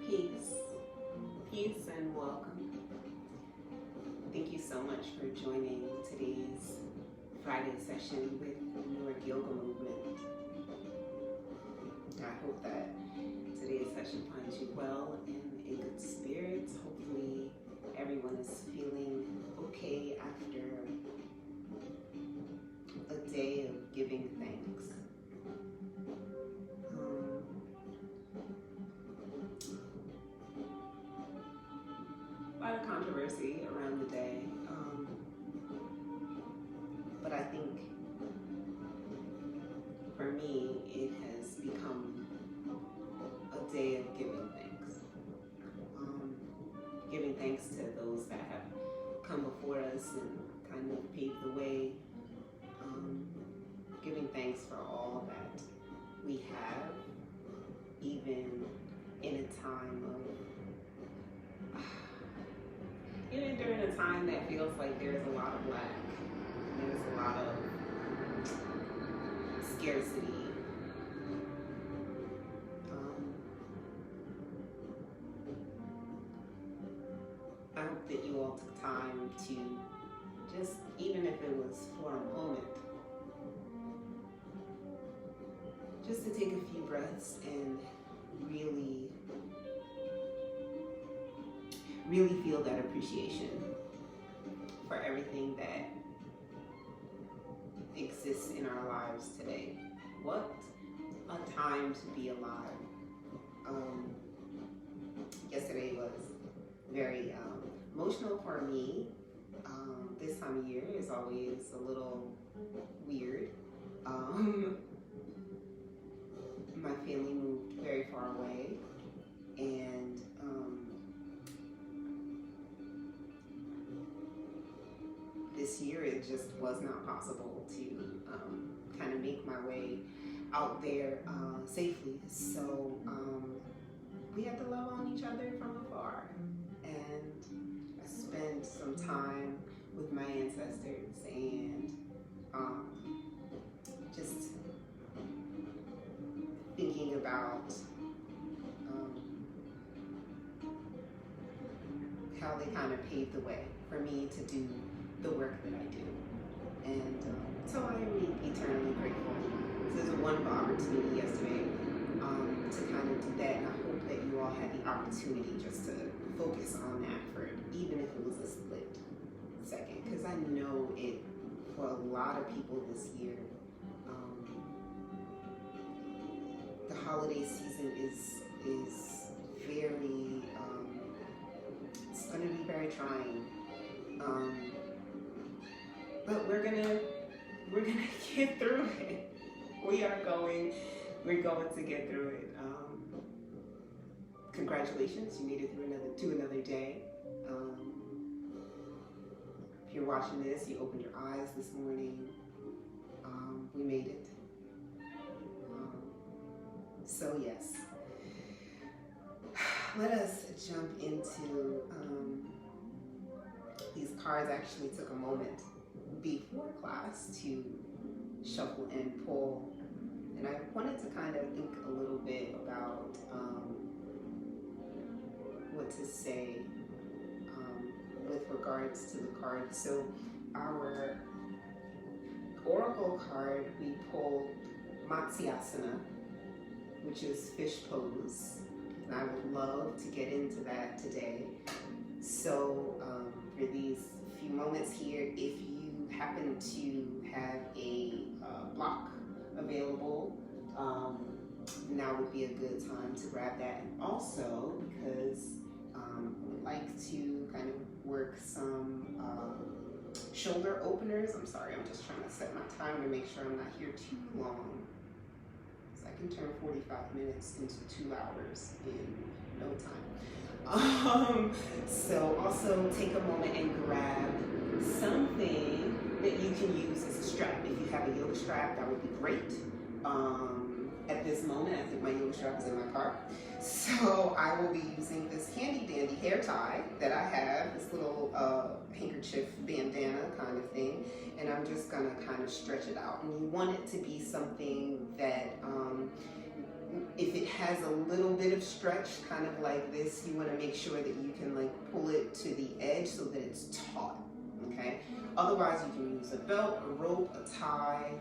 Peace. Peace and welcome. Thank you so much for joining today's Friday session with the New York Yoga Movement. I hope that today's session finds you well and in good spirits. Hopefully everyone is feeling okay after a day of giving thanks. A lot of controversy around the day, but I think for me it has become a day of giving thanks. Giving thanks to those that have come before us and kind of paved the way. Giving thanks for all that we have, even in a time of even during a time that feels like there's a lot of lack, there's a lot of scarcity. I hope that you all took time to just, even if it was for a moment, just to take a few breaths and really feel that appreciation for everything that exists in our lives today. What a time to be alive. Yesterday was very emotional for me. This time of year is always a little weird. My family moved very far away, and this year it just was not possible to kind of make my way out there safely. So we had to love on each other from afar, and I spent some time with my ancestors and just thinking about how they kind of paved the way for me to do the work that I do. And so I am eternally grateful. So there's a wonderful opportunity yesterday to kind of do that, and I hope that you all had the opportunity just to focus on that for even if it was a split second, because I know it for a lot of people this year. The holiday season is very, it's going to be very trying, but we're gonna get through it. We're going to get through it. Congratulations, you made it through another day. If you're watching this, you opened your eyes this morning. We made it. So yes, let us jump into these cards. I actually took a moment before class to shuffle and pull, and I wanted to kind of think a little bit about what to say with regards to the cards. So our oracle card, we pulled Matsyasana, which is fish pose, and I would love to get into that today. So for these few moments here, if you happen to have a block available, now would be a good time to grab that. And also, because I would like to kind of work some shoulder openers. I'm sorry, I'm just trying to set my timer to make sure I'm not here too long. I can turn 45 minutes into 2 hours in no time. So also take a moment and grab something that you can use as a strap. If you have a yoga strap, that would be great. At this moment, I think my yoga strap is in my car. So I will be using this handy dandy hair tie that I have, this little handkerchief bandana kind of thing, and I'm just gonna kind of stretch it out. And you want it to be something that if it has a little bit of stretch, kind of like this. You want to make sure that you can like pull it to the edge so that it's taut, okay? Otherwise, you can use a belt, a rope, a tie,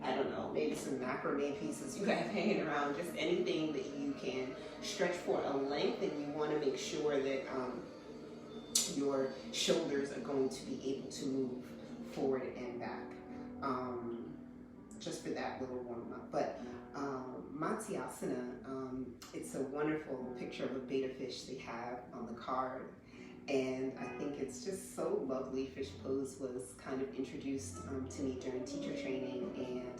I don't know, maybe some macrame pieces you have hanging around, just anything that you can stretch for a length, and you want to make sure that your shoulders are going to be able to move forward and back, just for that little warm up. But Matsyasana, it's a wonderful picture of a betta fish they have on the card. And I think it's just so lovely. Fish pose was kind of introduced to me during teacher training, and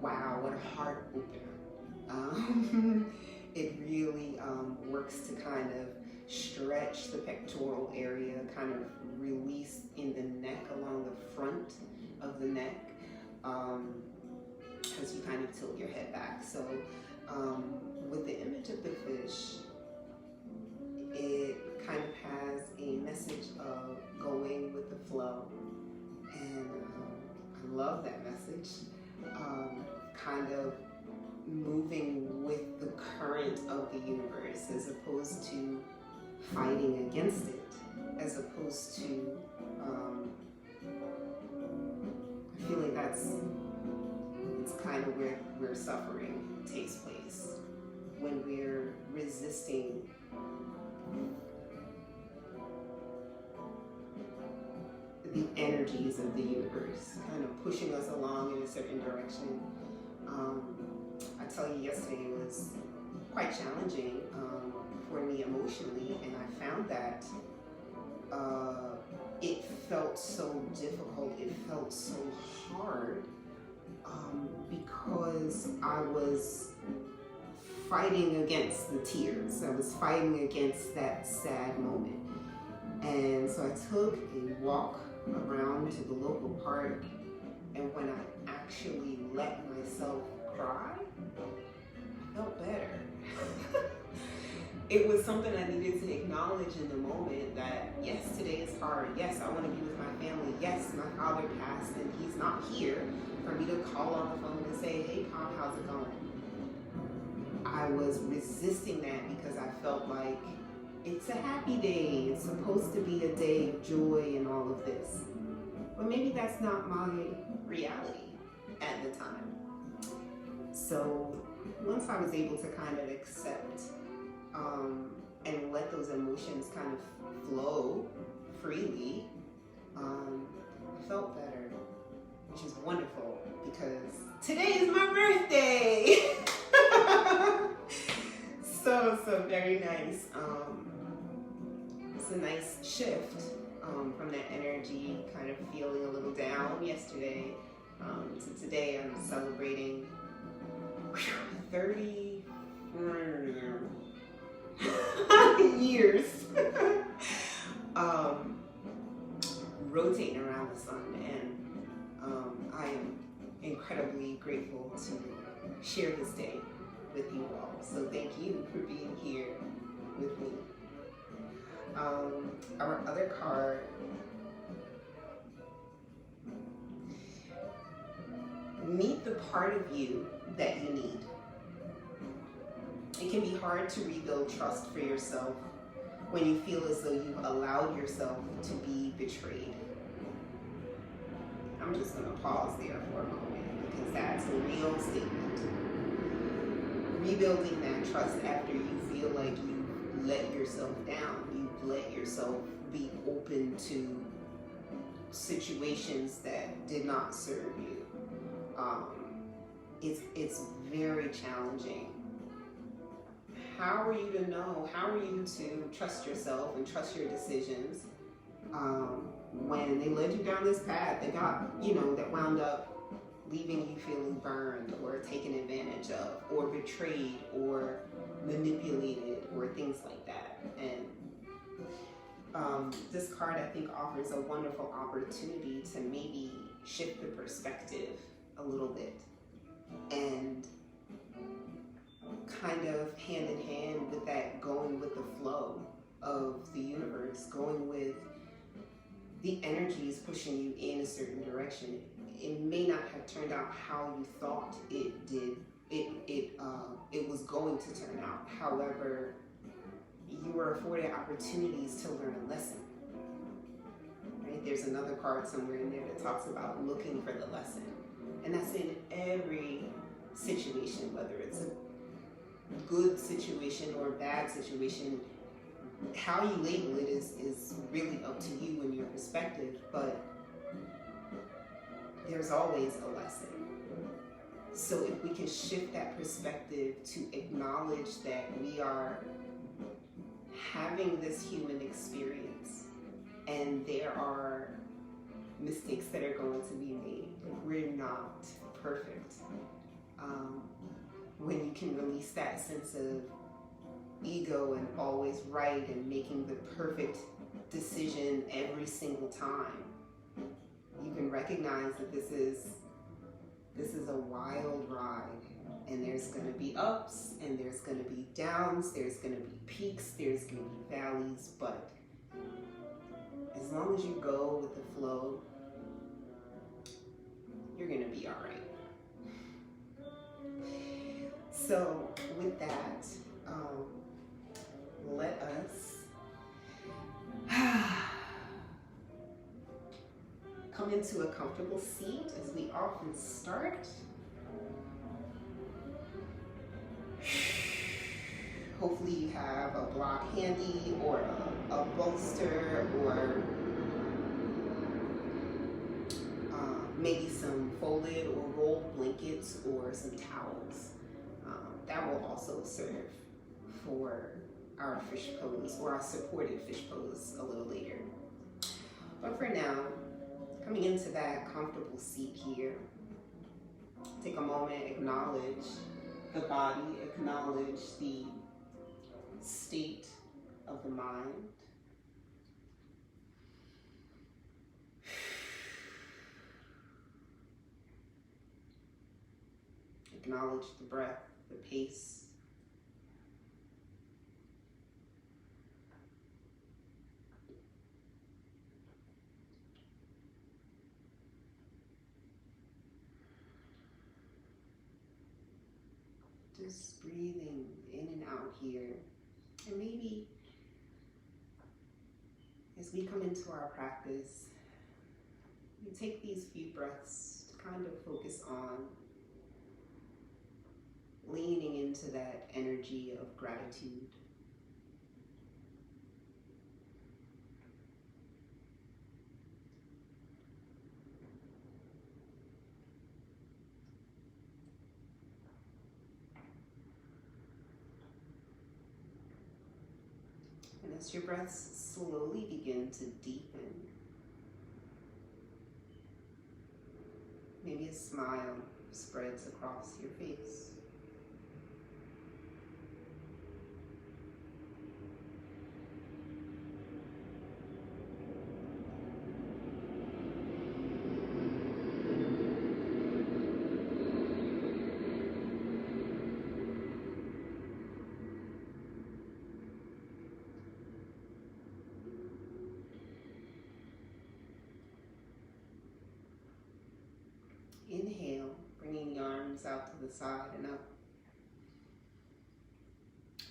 wow, what a heart opener. It really works to kind of stretch the pectoral area, kind of release in the neck, along the front of the neck, as you kind of tilt your head back. So with the image of the fish, it kind of has a message of going with the flow, and I love that message. Kind of moving with the current of the universe, as opposed to fighting against it, as opposed to I feel like it's kind of where suffering takes place, when we're resisting the energies of the universe, kind of pushing us along in a certain direction. I tell you, yesterday was quite challenging for me emotionally, and I found that it felt so difficult, it felt so hard, because I was fighting against the tears. I was fighting against that sad moment. And so I took a walk around to the local park, and when I actually let myself cry, I felt better. It was something I needed to acknowledge in the moment, that yes, today is hard. Yes, I want to be with my family. Yes, my father passed and he's not here for me to call on the phone and say, hey, Pop, how's it going? I was resisting that because I felt like it's a happy day. It's supposed to be a day of joy and all of this. But maybe that's not my reality at the time. So once I was able to kind of accept and let those emotions kind of flow freely, I felt better, which is wonderful, because today is my birthday. So very nice. It's a nice shift from that energy, kind of feeling a little down yesterday to today. I'm celebrating 30 years rotating around the sun, and I am incredibly grateful to share this day with you all. So thank you for being here with me. Our other card, meet the part of you that you need. It can be hard to rebuild trust for yourself when you feel as though you've allowed yourself to be betrayed. I'm just going to pause there for a moment, because that's a real statement. Rebuilding that trust after you feel like you've let yourself down, you've let yourself be open to situations that did not serve you. It's very challenging. How are you to know? How are you to trust yourself and trust your decisions when they led you down this path that that wound up leaving you feeling burned or taken advantage of or betrayed or manipulated or things like that? And this card, I think, offers a wonderful opportunity to maybe shift the perspective a little bit, and kind of hand in hand with that, going with the flow of the universe, going with the energies pushing you in a certain direction. It may not have turned out how you thought it did it was going to turn out. However, you were afforded opportunities to learn a lesson. Right? There's another card somewhere in there that talks about looking for the lesson, and that's in every situation, whether it's a good situation or a bad situation. How you label it is really up to you and your perspective, but there's always a lesson. So if we can shift that perspective to acknowledge that we are having this human experience and there are mistakes that are going to be made, we're not perfect. When you can release that sense of ego and always right and making the perfect decision every single time, you can recognize that this is a wild ride, and there's going to be ups and there's going to be downs, there's going to be peaks, there's going to be valleys, but as long as you go with the flow, you're going to be all right. So with that, let us come into a comfortable seat as we often start. Hopefully you have a block handy or a bolster or maybe some folded or rolled blankets or some towels. That will also serve for our fish pose or our supported fish pose a little later. But for now, coming into that comfortable seat here, take a moment, acknowledge the body, acknowledge the state of the mind. Acknowledge the breath, the pace. Just breathing in and out here. And maybe as we come into our practice, we take these few breaths to kind of focus on leaning into that energy of gratitude. And as your breaths slowly begin to deepen, maybe a smile spreads across your face. Inhale, bringing the arms out to the side and up.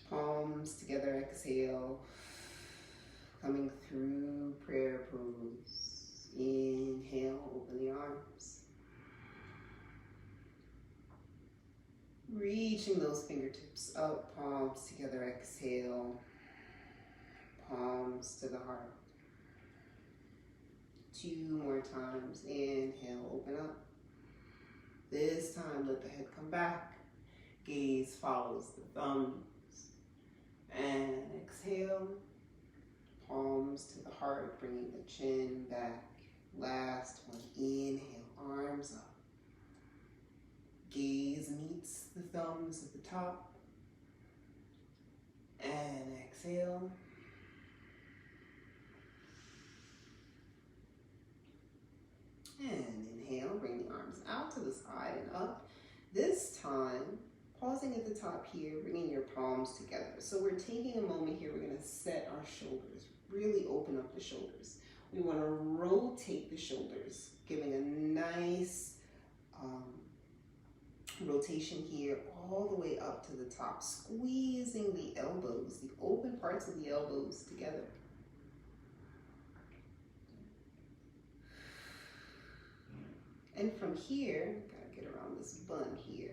Palms together, exhale. Coming through prayer pose. Inhale, open the arms. Reaching those fingertips up, palms together, exhale. Palms to the heart. 2 more times. Inhale, open up. This time, let the head come back. Gaze follows the thumbs. And exhale. Palms to the heart, bringing the chin back. Last one. Inhale, arms up. Gaze meets the thumbs at the top. And exhale. And inhale, bring the arms out to the side and up. This time, pausing at the top here, bringing your palms together. So we're taking a moment here, we're gonna set our shoulders, really open up the shoulders. We wanna rotate the shoulders, giving a nice rotation here all the way up to the top, squeezing the elbows, the open parts of the elbows together. And from here, gotta get around this bun here.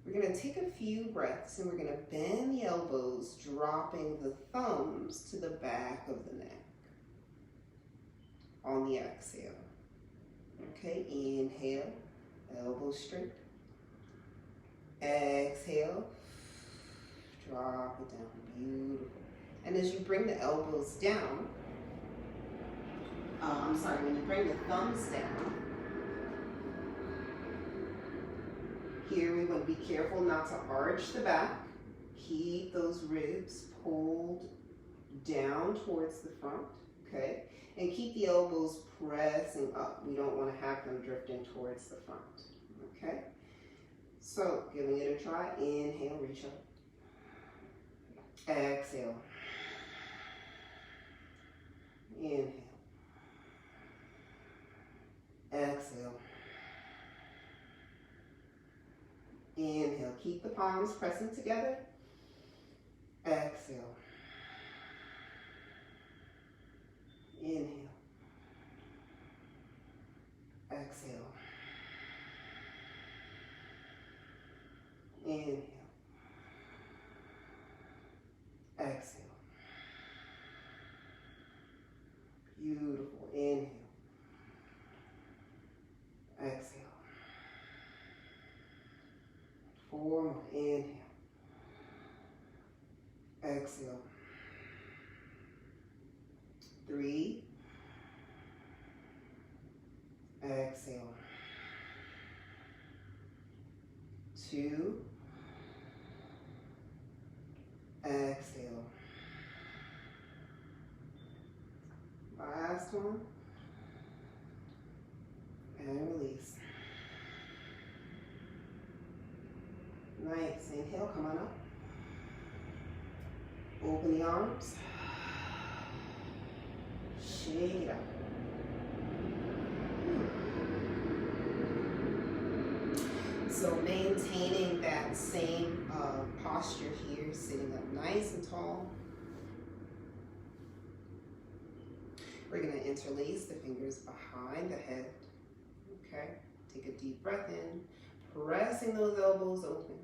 We're gonna take a few breaths and we're gonna bend the elbows, dropping the thumbs to the back of the neck on the exhale. Okay, inhale, elbows straight. Exhale, drop it down, beautiful. And as you bring the elbows down, when you bring the thumbs down, here we want to be careful not to arch the back. Keep those ribs pulled down towards the front, okay? And keep the elbows pressing up. We don't want to have them drifting towards the front, okay? So, giving it a try. Inhale, reach up. Exhale. Inhale. Exhale. Inhale. Keep the palms pressing together. Exhale. Inhale. Exhale. Inhale. Exhale. Beautiful. Inhale. Exhale. 4 more. Inhale. Exhale. 3. Exhale. 2. Exhale. Last one. And release. Nice. Inhale, come on up. Open the arms. Shake it out. So maintaining that same posture here, sitting up nice and tall. We're going to interlace the fingers behind the head. Okay, take a deep breath in, pressing those elbows open.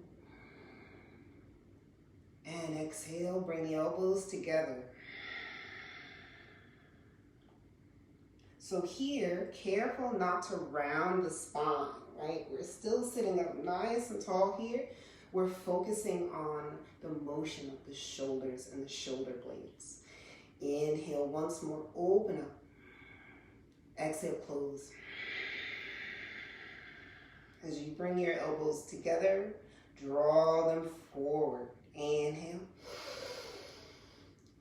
And exhale, bring the elbows together. So here, careful not to round the spine, right? We're still sitting up nice and tall here. We're focusing on the motion of the shoulders and the shoulder blades. Inhale once more, open up. Exhale, close. As you bring your elbows together, draw them forward. Inhale.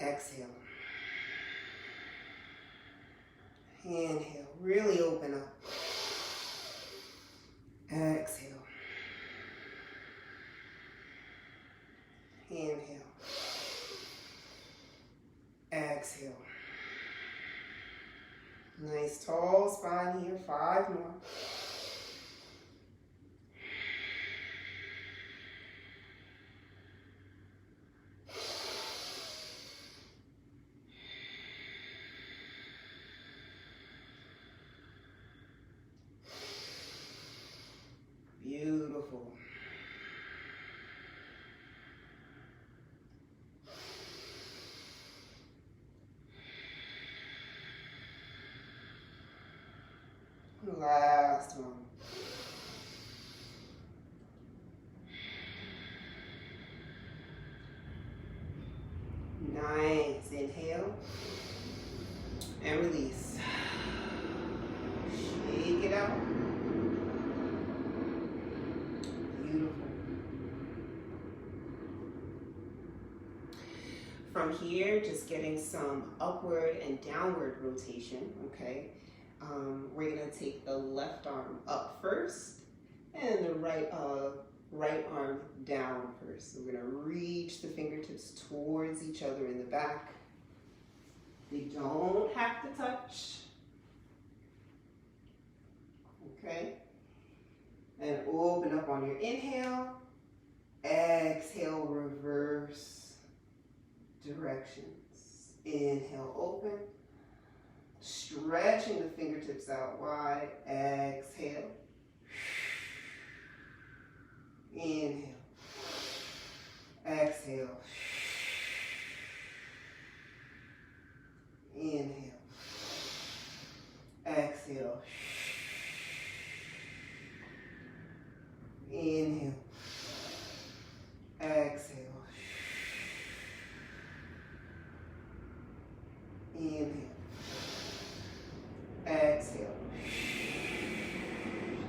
Exhale. Inhale, really open up. Exhale. Inhale. Exhale. Nice tall spine here. 5 more. Beautiful. Last one. Nice. Inhale and release. Shake it out. Beautiful. From here, just getting some upward and downward rotation, okay? We're going to take the left arm up first and the right arm down first. So we're going to reach the fingertips towards each other in the back. They don't have to touch. Okay? And open up on your inhale. Exhale, reverse directions. Inhale, open. Stretching the fingertips out wide. Exhale. Inhale. Exhale. Inhale. Exhale. Inhale. Exhale. Inhale. Exhale.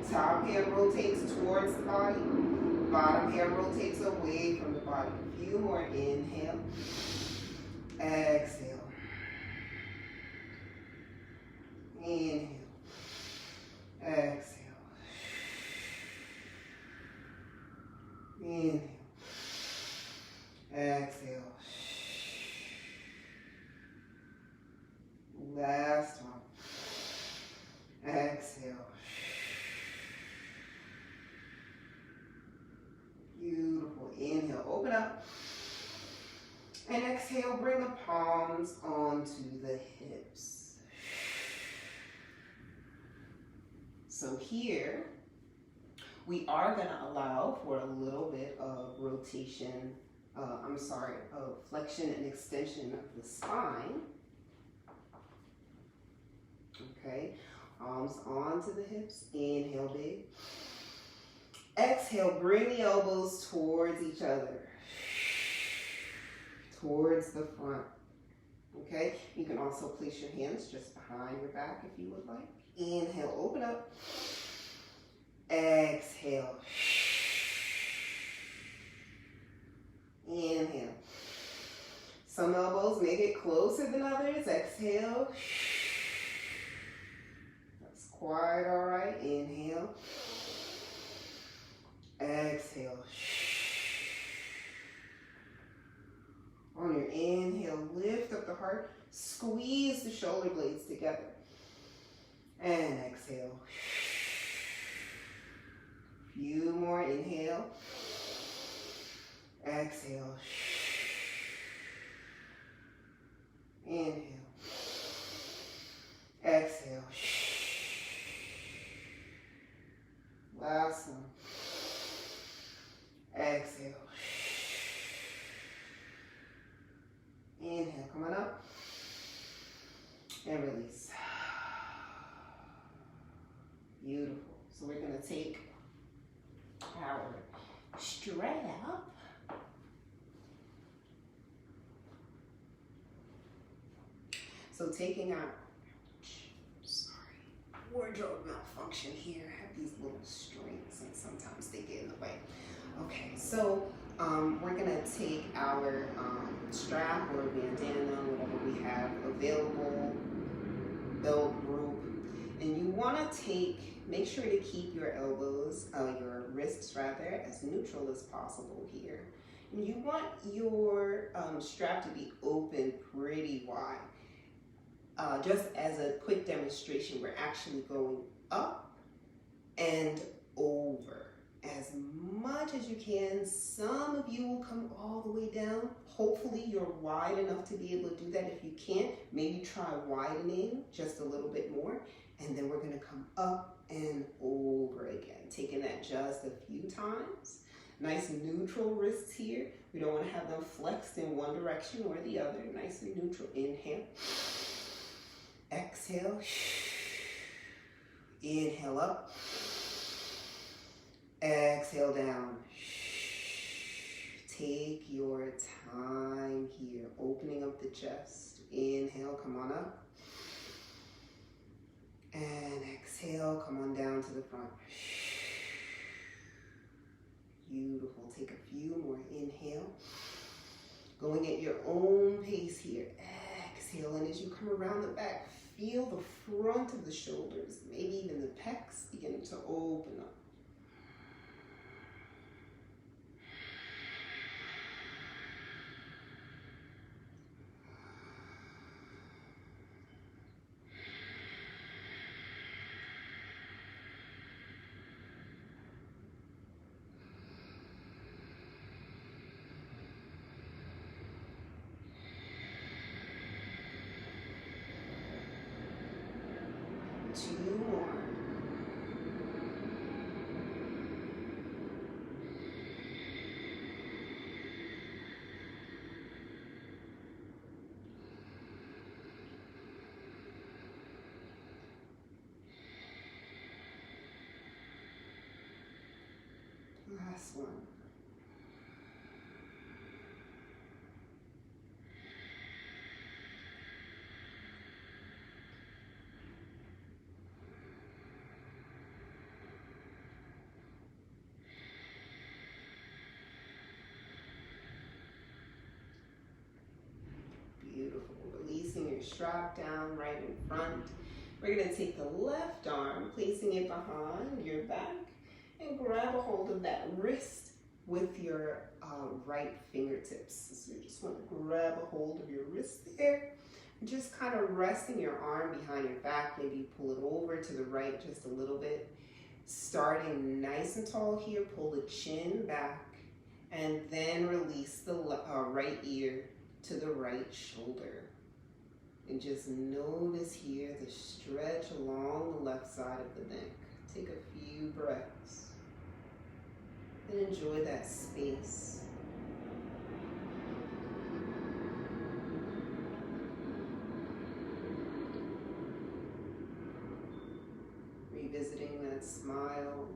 Top hand rotates towards the body. Bottom hand rotates away from the body. A few more. Inhale. Exhale. Inhale. Exhale. Inhale. Exhale. Last one. Exhale. Beautiful. Inhale, open up. And exhale, bring the palms onto the hips. So here, we are going to allow for a little bit of rotation, of flexion and extension of the spine. Okay, arms onto the hips. Inhale big. Exhale, bring the elbows towards each other, towards the front. Okay, you can also place your hands just behind your back if you would like. Inhale, open up. Exhale. Inhale. Some elbows may get closer than others. Exhale. That's quite all right. Inhale. Exhale. On your inhale, lift up the heart. Squeeze the shoulder blades together. And exhale. Few more. Inhale. Exhale. Inhale. Exhale. Last one. Exhale. Inhale, come on up. And release. Beautiful. So we're going to take our strap. So taking our, wardrobe malfunction here. I have these little strings and sometimes they get in the way. Okay, so we're gonna take our strap or bandana, whatever we have available, belt group, and you wanna make sure to keep your elbows, your wrists rather, as neutral as possible here. And you want your strap to be open pretty wide. Just as a quick demonstration, we're actually going up and over as much as you can. Some of you will come all the way down. Hopefully you're wide enough to be able to do that. If you can't, maybe try widening just a little bit more. And then we're going to come up and over again, taking that just a few times. Nice neutral wrists here. We don't want to have them flexed in one direction or the other. Nice and neutral. Inhale. Exhale. Inhale up. Exhale down. Take your time here, opening up the chest. Inhale, come on up. And exhale, come on down to the front. Beautiful. Take a few more. Inhale. Going at your own pace here. Exhale, and as you come around the back, feel the front of the shoulders, maybe even the pecs beginning to open up. Last one. Beautiful. Releasing your strap down right in front. We're going to take the left arm, placing it behind your back, and grab a hold of that wrist with your right fingertips. So you just want to grab a hold of your wrist there, and just kind of resting your arm behind your back. Maybe you pull it over to the right just a little bit. Starting nice and tall here, pull the chin back, and then release the right ear to the right shoulder. And just notice here the stretch along the left side of the neck. Take a few breaths and enjoy that space. Revisiting that smile.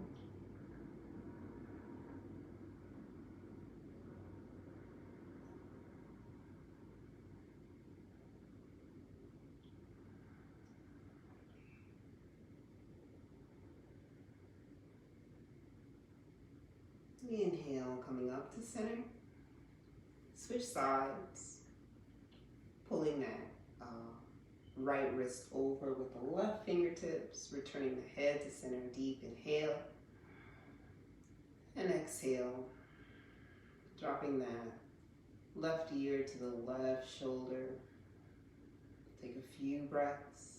Inhale, coming up to center. Switch sides. Pulling that right wrist over with the left fingertips. Returning the head to center. Deep inhale. And exhale. Dropping that left ear to the left shoulder. Take a few breaths.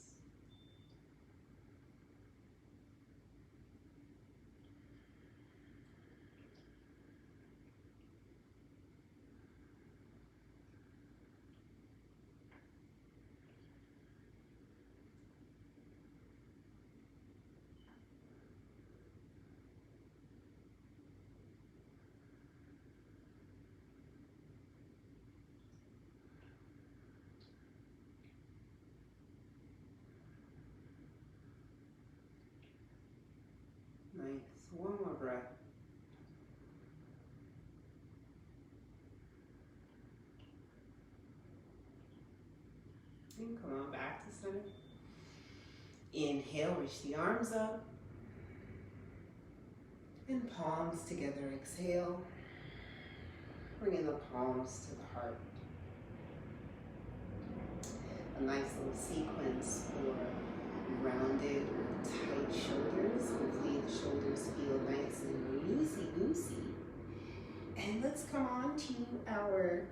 Nice. One more breath. And come on back to center. Inhale, reach the arms up. And palms together, exhale. Bringing the palms to the heart. A nice little sequence for rounded or tight shoulders. Hopefully the shoulders feel nice and loosey-goosey. And let's come on to our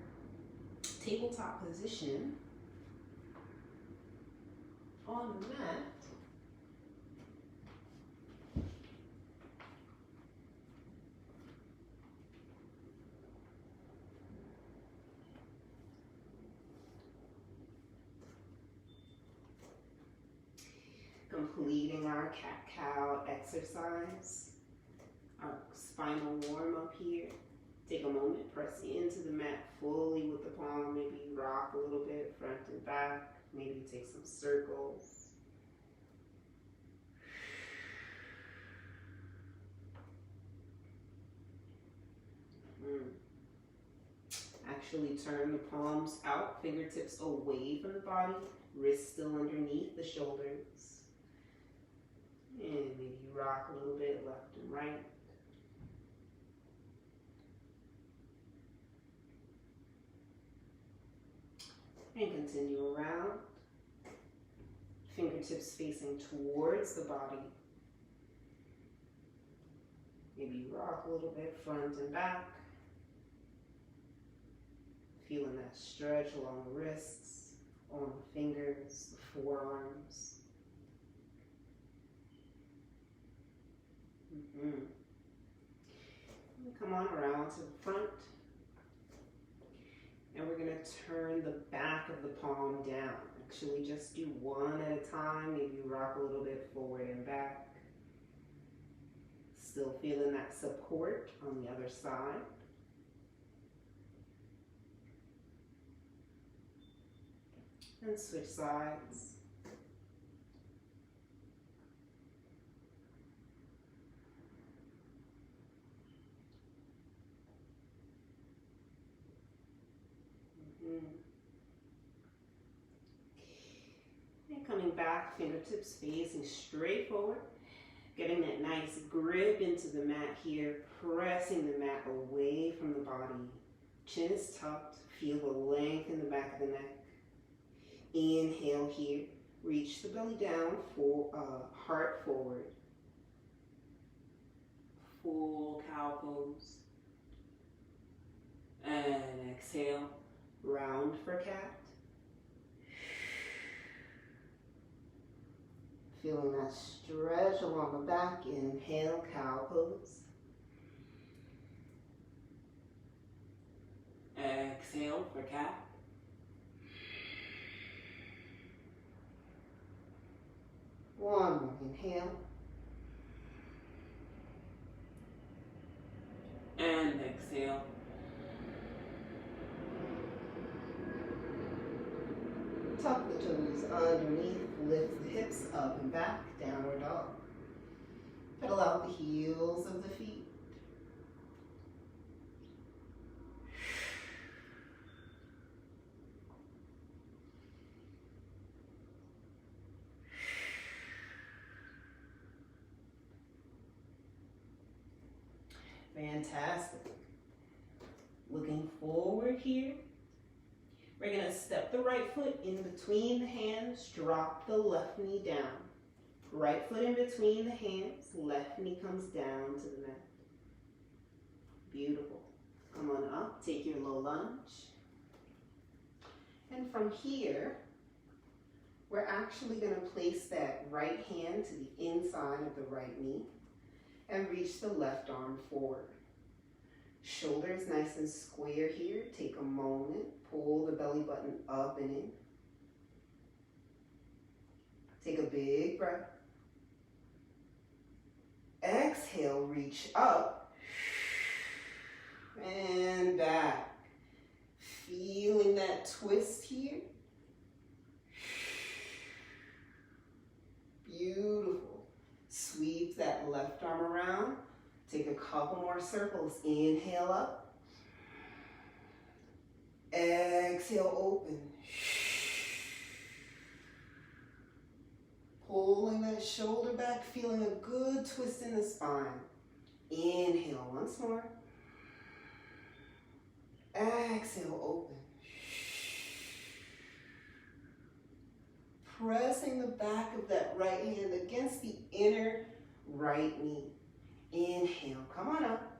tabletop position on the mat. Completing our cat-cow exercise, our spinal warm-up here. Take a moment, press into the mat fully with the palm. Maybe rock a little bit, front and back. Maybe take some circles. Actually turn the palms out, fingertips away from the body, wrists still underneath the shoulders. And maybe rock a little bit left and right. And continue around. Fingertips facing towards the body. Maybe rock a little bit front and back. Feeling that stretch along the wrists, on the fingers, the forearms. Come on around to the front. And we're going to turn the back of the palm down. Actually, just do one at a time. Maybe rock a little bit forward and back. Still feeling that support on the other side. And switch sides. back, fingertips facing straight forward. Getting that nice grip into the mat here, pressing the mat away from the body. Chin is tucked, feel the length in the back of the neck. Inhale here, reach the belly down, heart forward. Full cow pose. And exhale, round for cat. Feeling that stretch along the back. Inhale, cow pose. Exhale for cat. One more, inhale. And exhale. Tuck the toes underneath, lift the hips up and back, downward dog. Pedal out the heels of the feet. Fantastic. Looking forward here. We're going to step the right foot in between the hands, drop the left knee down. Right foot in between the hands, left knee comes down to the mat. Beautiful. Come on up, take your low lunge. And from here, we're actually going to place that right hand to the inside of the right knee and reach the left arm forward. Shoulders nice and square here. Take a moment, pull the belly button up and in. Take a big breath. Exhale, reach up and back. Feeling that twist here. Beautiful. Sweep that left arm around. Take a couple more circles. Inhale up. Exhale, open. Pulling that shoulder back, feeling a good twist in the spine. Inhale once more. Exhale, open. Pressing the back of that right hand against the inner right knee. Inhale, come on up.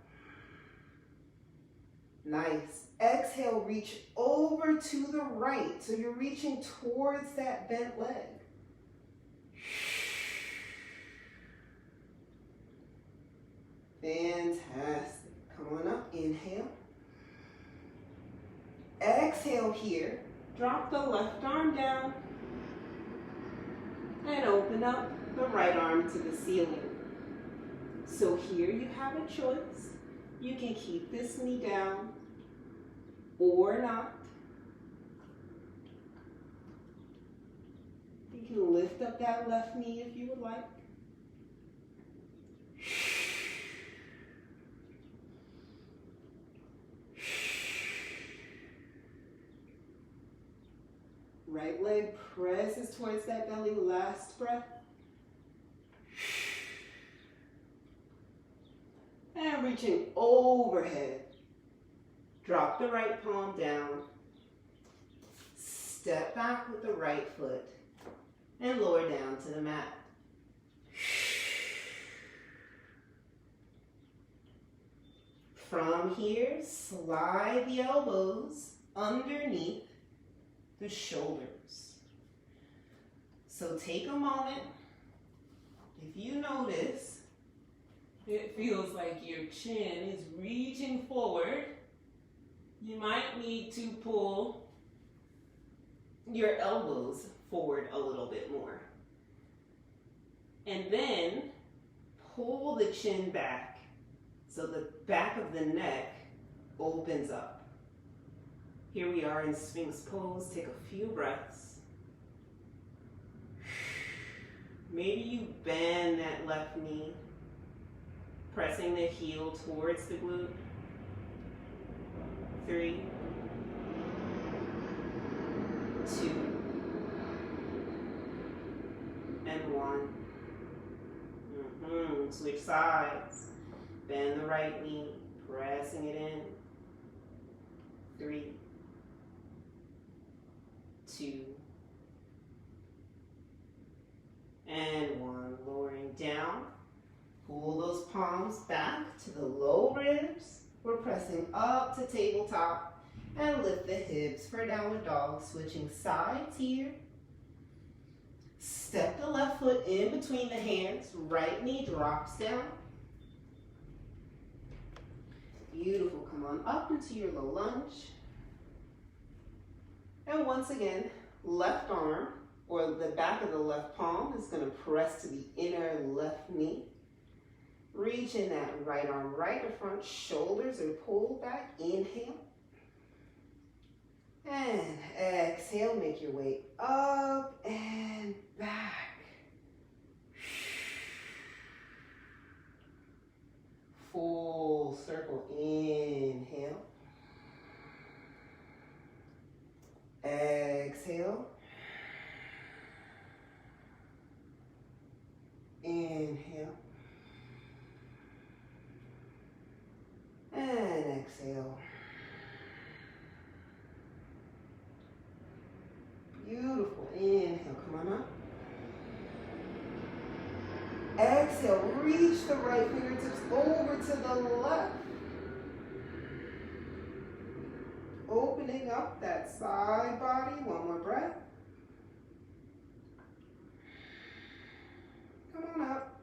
Nice. Exhale, reach over to the right. So you're reaching towards that bent leg. Fantastic. Come on up. Inhale. Exhale here. Drop the left arm down. And open up the right arm to the ceiling. So here you have a choice. You can keep this knee down or not. You can lift up that left knee if you would like. Right leg presses towards that belly. Last breath. And reaching overhead. Drop the right palm down. Step back with the right foot. And lower down to the mat. From here, slide the elbows underneath the shoulders. So take a moment. If you notice, it feels like your chin is reaching forward, you might need to pull your elbows forward a little bit more. And then pull the chin back so the back of the neck opens up. Here we are in Sphinx pose. Take a few breaths. Maybe you bend that left knee, pressing the heel towards the glute. 3, 2, Switch sides. Bend the right knee, pressing it in. 3, 2, and 1. Lowering down. Pull those palms back to the low ribs. We're pressing up to tabletop and lift the hips for downward dog. Switching sides here. Step the left foot in between the hands. Right knee drops down. Beautiful. Come on up into your low lunge. And once again, left arm or the back of the left palm is going to press to the inner left knee. Reach in that right arm right to front. Shoulders are pulled back. Inhale. And exhale. Make your way up and back. Full circle. Inhale. Exhale. Inhale. And exhale. Beautiful. Inhale. Come on up. Exhale. Reach the right fingertips over to the left. Opening up that side body. One more breath. Come on up.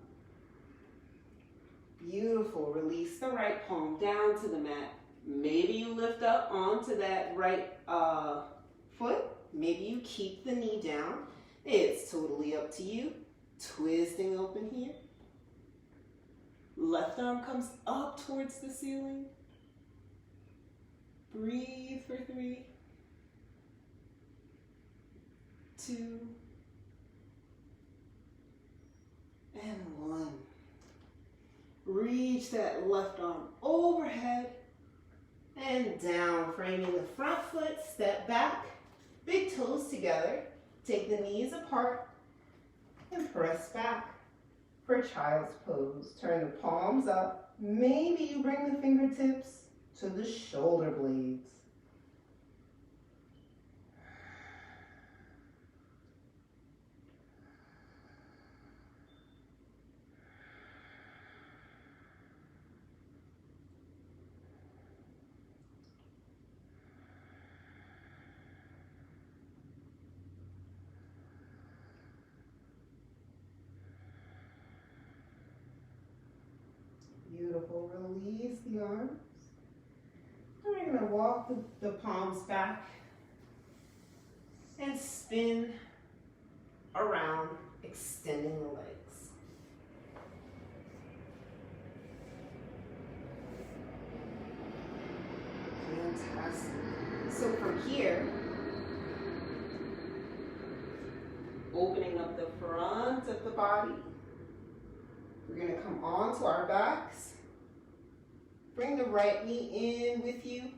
Beautiful. Release the right palm down to the mat. Maybe you lift up onto that right foot. Maybe you keep the knee down. It's totally up to you. Twisting open here. Left arm comes up towards the ceiling. Breathe for 3, 2, and 1. Reach that left arm overhead and down, framing the front foot, step back, big toes together, take the knees apart, and press back for child's pose. Turn the palms up. Maybe you bring the fingertips to the shoulder blades. Beautiful. Release the arms. And we're going to walk the palms back and spin around, extending the legs. Fantastic. So from here, opening up the front of the body, we're going to come onto our backs. Bring the right knee in with you.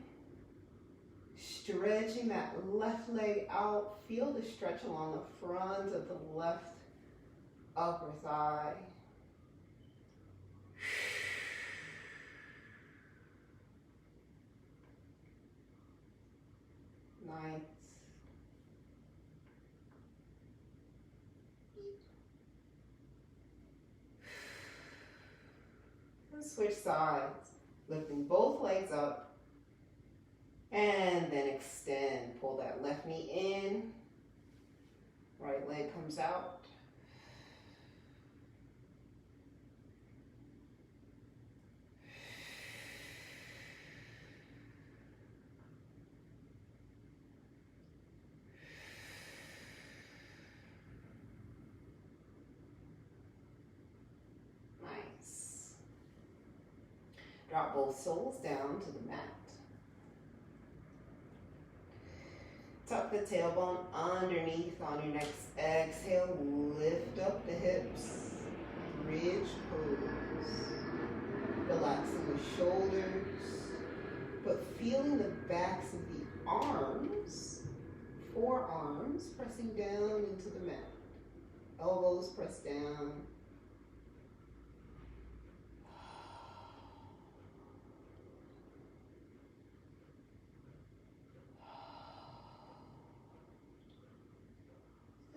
Stretching that left leg out. Feel the stretch along the front of the left upper thigh. Nice. And switch sides. Lifting both legs up. And then extend. Pull that left knee in. Right leg comes out. Nice. Drop both soles down to the mat. Tuck the tailbone underneath on your next exhale. Lift up the hips. Bridge pose. Relaxing the shoulders, but feeling the backs of the arms, forearms pressing down into the mat. Elbows press down.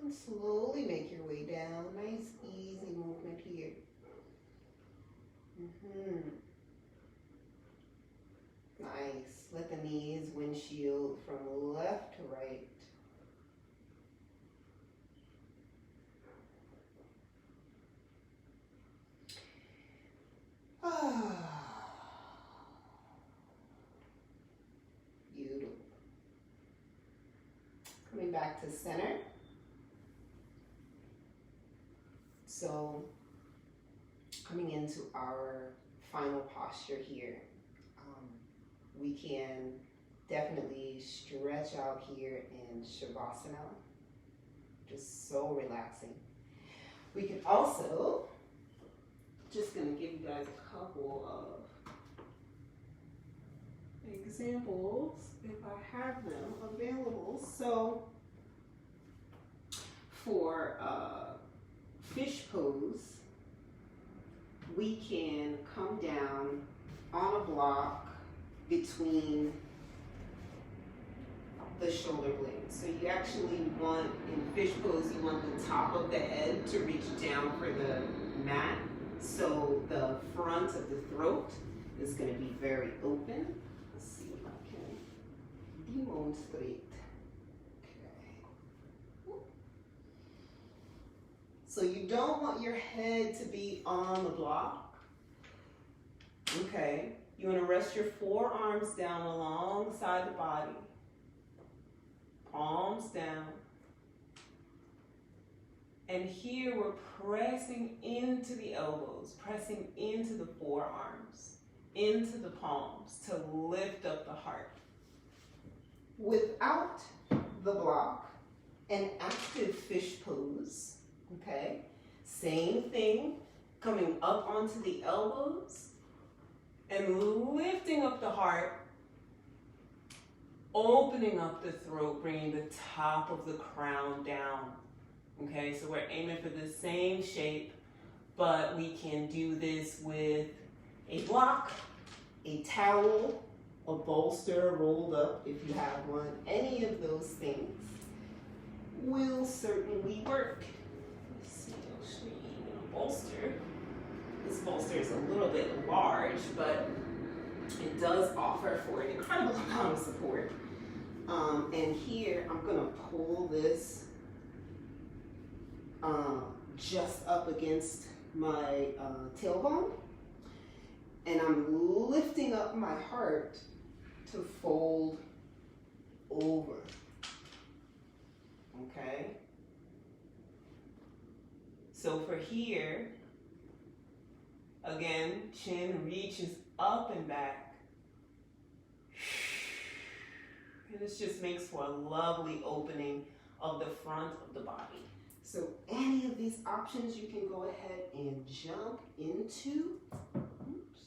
And slowly make your way down. Nice, easy movement here. Nice. Let the knees windshield from left to right. Beautiful. Coming back to center. So, coming into our final posture here, we can definitely stretch out here in Shavasana. Just so relaxing. We can also, just gonna give you guys a couple of examples if I have them available. So for fish pose, we can come down on a block between the shoulder blades. So you actually want, in fish pose, you want the top of the head to reach down for the mat. So the front of the throat is going to be very open. Let's see if I can demonstrate. Okay. So you don't want your head to be on the block. Okay. You want to rest your forearms down alongside the body. Palms down. And here we're pressing into the elbows, pressing into the forearms, into the palms to lift up the heart. Without the block, an active fish pose, okay? Same thing, coming up onto the elbows and lifting up the heart, opening up the throat, bringing the top of the crown down. Okay, so we're aiming for the same shape, but we can do this with a block, a towel, a bolster rolled up if you have one. Any of those things will certainly work. Let's see, I'll show you even a bolster. This bolster is a little bit large, but it does offer for an incredible amount of support. And here I'm gonna pull this just up against my tailbone, and I'm lifting up my heart to fold over. Okay? So for here, again, chin reaches up and back. And this just makes for a lovely opening of the front of the body. So any of these options you can go ahead and jump into. Oops.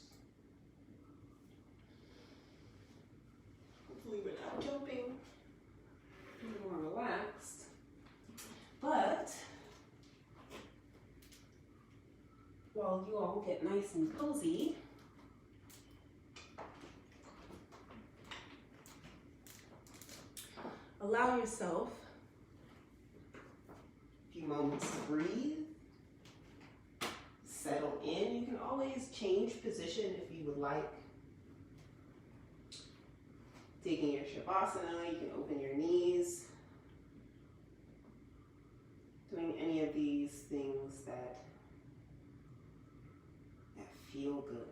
Hopefully we're not jumping. We're more relaxed. But while you all get nice and cozy, allow yourself a few moments to breathe, settle in. You can always change position if you would like. Taking your Shavasana, you can open your knees. Doing any of these things that feel good.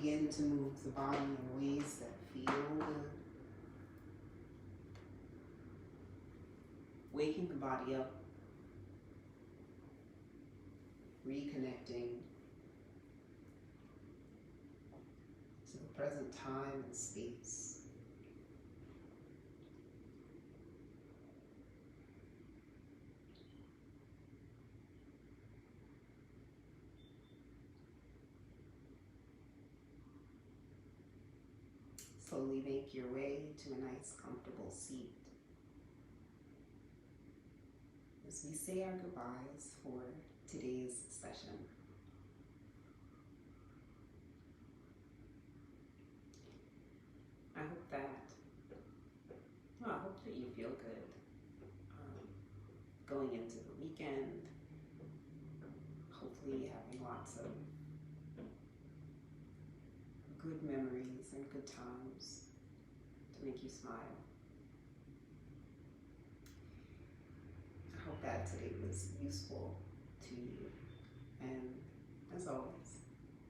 begin to move the body in ways that feel good. Waking the body up, reconnecting to the present time and space. Slowly make your way to a nice, comfortable seat as we say our goodbyes for today's session. I hope that you feel good going into the weekend. Hopefully having lots of good memories and good times to make you smile. I hope that today was useful to you. And as always,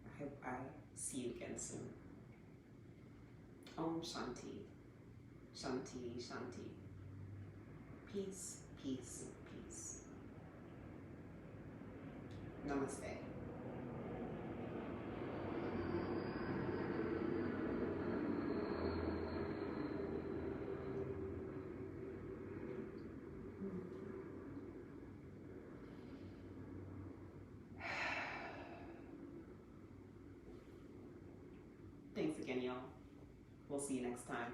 I hope I see you again soon. Om Shanti. Shanti, Shanti. Peace, peace, peace. Namaste. Thanks again, y'all. We'll see you next time.